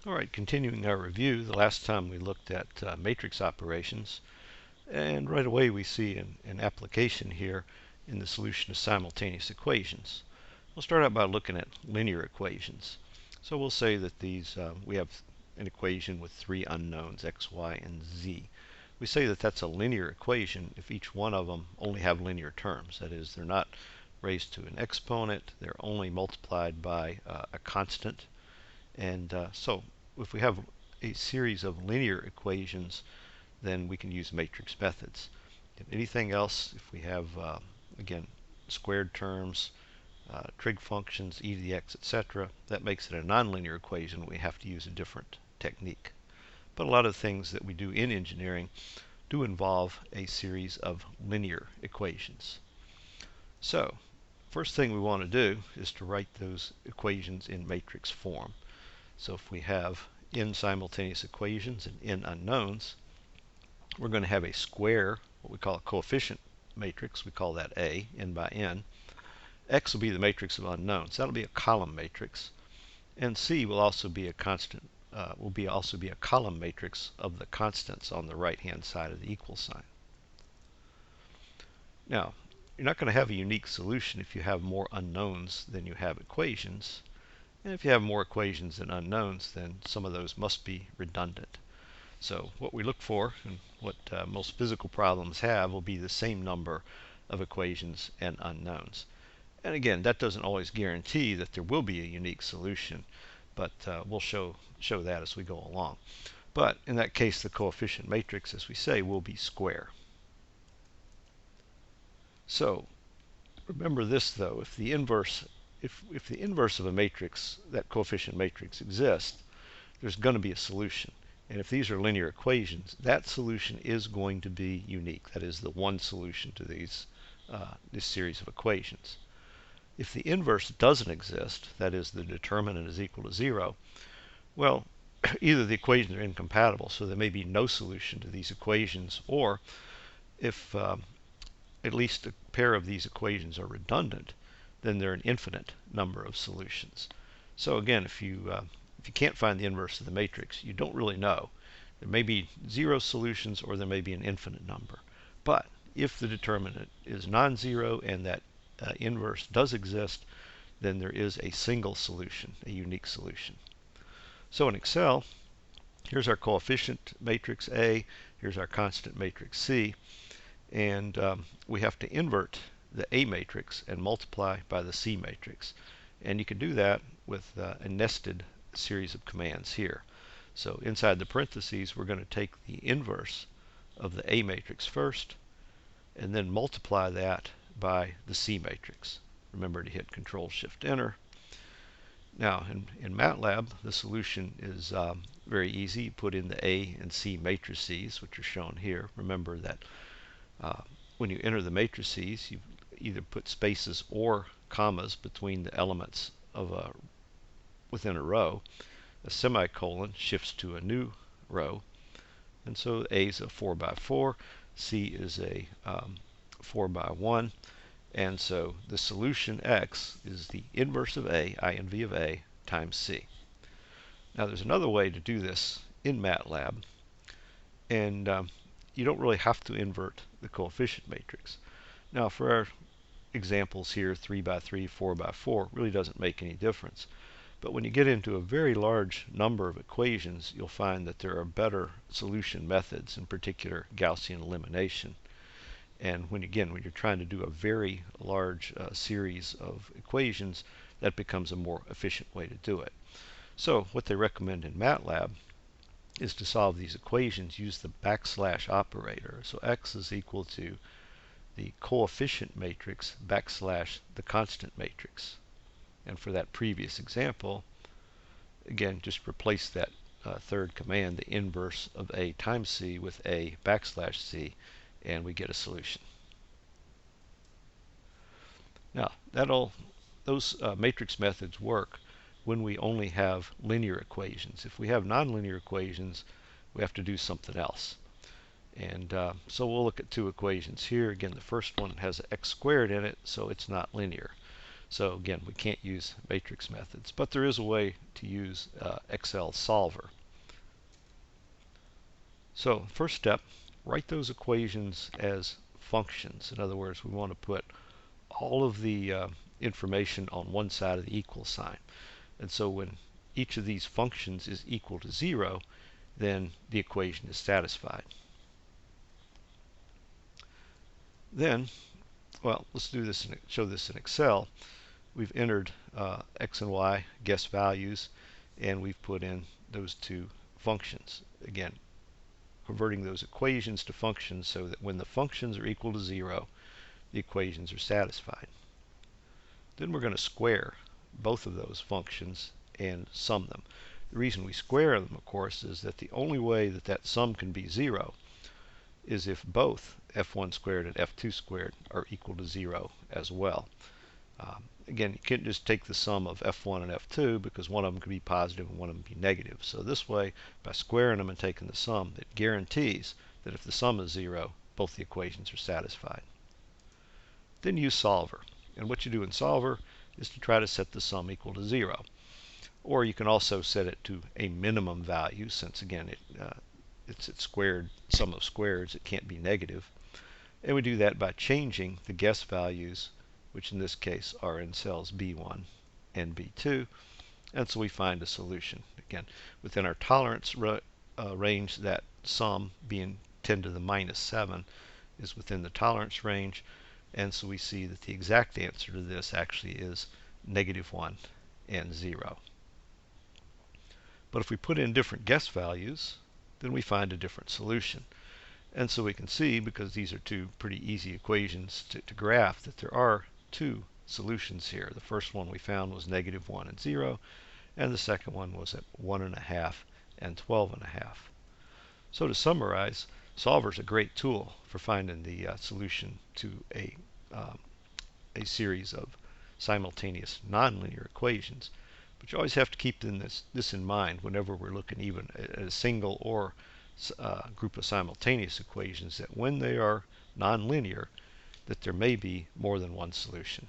All right, continuing our review, the last time we looked at matrix operations, and right away we see an application here in the solution of simultaneous equations. We'll start out by looking at linear equations. So we'll say that these we have an equation with three unknowns, x, y, and z. We say that that's a linear equation if each one of them only have linear terms. That is, they're not raised to an exponent, they're only multiplied by a constant. And so if we have a series of linear equations, then we can use matrix methods. And anything else, if we have, again, squared terms, trig functions, e to the x, etc., that makes it a nonlinear equation. We have to use a different technique. But a lot of things that we do in engineering do involve a series of linear equations. So, first thing we want to do is to write those equations in matrix form. So if we have n simultaneous equations and n unknowns, we're going to have a square, what we call a coefficient matrix. We call that A, n by n. X will be the matrix of unknowns. That'll be a column matrix. And C will also be a constant, also be a column matrix of the constants on the right-hand side of the equal sign. Now, you're not going to have a unique solution if you have more unknowns than you have equations. And if you have more equations than unknowns, then some of those must be redundant. So what we look for, and what most physical problems have, will be the same number of equations and unknowns. And again, that doesn't always guarantee that there will be a unique solution, but we'll show that as we go along. But in that case, the coefficient matrix, as we say, will be square. So remember this, though: if the inverse of a matrix, that coefficient matrix, exists, there's going to be a solution. And if these are linear equations, that solution is going to be unique. That is the one solution to this series of equations. If the inverse doesn't exist, that is, the determinant is equal to 0, well, either the equations are incompatible, so there may be no solution to these equations, or if at least a pair of these equations are redundant, then there are an infinite number of solutions. So again, if you can't find the inverse of the matrix, you don't really know. There may be 0 solutions, or there may be an infinite number. But if the determinant is non-zero and that inverse does exist, then there is a single solution, a unique solution. So in Excel, here's our coefficient matrix A, here's our constant matrix C, and we have to invert the A matrix and multiply by the C matrix. And you can do that with a nested series of commands here. So inside the parentheses, we're going to take the inverse of the A matrix first, and then multiply that by the C matrix. Remember to hit Control-Shift-Enter. Now, in MATLAB, the solution is very easy. You put in the A and C matrices, which are shown here. Remember that when you enter the matrices, you either put spaces or commas between the elements of within a row. A semicolon shifts to a new row, and so A is a 4 by 4, C is a 4 by 1, and so the solution X is the inverse of A, INV of A, times C. Now there's another way to do this in MATLAB, and you don't really have to invert the coefficient matrix. Now for our examples here, 3 by 3, 4 by 4, really doesn't make any difference. But when you get into a very large number of equations, you'll find that there are better solution methods, in particular Gaussian elimination. And when you're trying to do a very large series of equations, that becomes a more efficient way to do it. So what they recommend in MATLAB is to solve these equations, use the backslash operator. So X is equal to the coefficient matrix backslash the constant matrix. And for that previous example, again, just replace that third command, the inverse of A times C, with A backslash C, and we get a solution. Now, those matrix methods work when we only have linear equations. If we have nonlinear equations, we have to do something else. And so we'll look at two equations here. Again, the first one has x squared in it, so it's not linear. So again, we can't use matrix methods, but there is a way to use Excel solver. So first step, write those equations as functions. In other words, we want to put all of the information on one side of the equal sign. And so when each of these functions is equal to 0, then the equation is satisfied. Then, well, let's do this and show this in Excel. We've entered x and y guess values, and we've put in those two functions. Again, converting those equations to functions so that when the functions are equal to 0, the equations are satisfied. Then we're going to square both of those functions and sum them. The reason we square them, of course, is that the only way that that sum can be 0 is if both f1 squared and f2 squared are equal to 0 as well. Again, you can't just take the sum of f1 and f2 because one of them could be positive and one of them be negative. So this way, by squaring them and taking the sum, it guarantees that if the sum is 0, both the equations are satisfied. Then use solver. And what you do in solver is to try to set the sum equal to 0. Or you can also set it to a minimum value, since again it's squared sum of squares, it can't be negative. And we do that by changing the guess values, which in this case are in cells B1 and B2, and so we find a solution. Again, within our tolerance range, that sum being 10 to the minus 7 is within the tolerance range, and so we see that the exact answer to this actually is -1 and 0. But if we put in different guess values, then we find a different solution. And so we can see, because these are two pretty easy equations to graph, that there are two solutions here. The first one we found was -1 and 0, and the second one was at 1.5 and 12.5. So to summarize, solver is a great tool for finding the solution to a series of simultaneous nonlinear equations. But you always have to keep this in mind whenever we're looking even at a single or group of simultaneous equations, that when they are nonlinear, that there may be more than one solution.